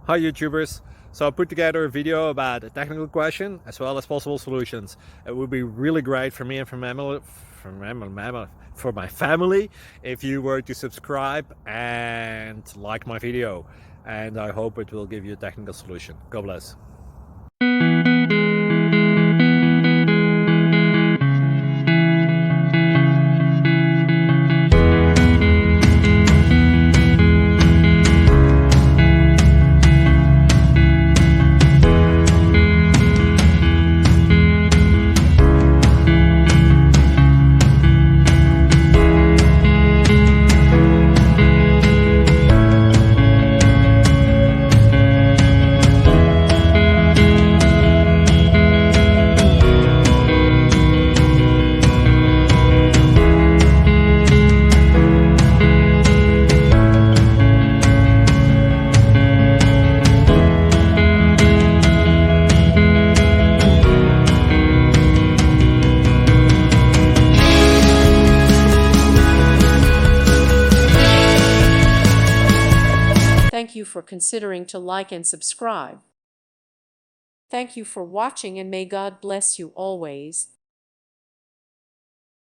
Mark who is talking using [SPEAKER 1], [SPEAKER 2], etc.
[SPEAKER 1] Hi YouTubers! So I put together a video about a technical question as well as possible solutions. It would be really great for me and for my family if you were to subscribe and like my video, and I hope it will give you a technical solution. God bless.
[SPEAKER 2] Thank you for considering to like and subscribe. Thank you for watching, and may God bless you always.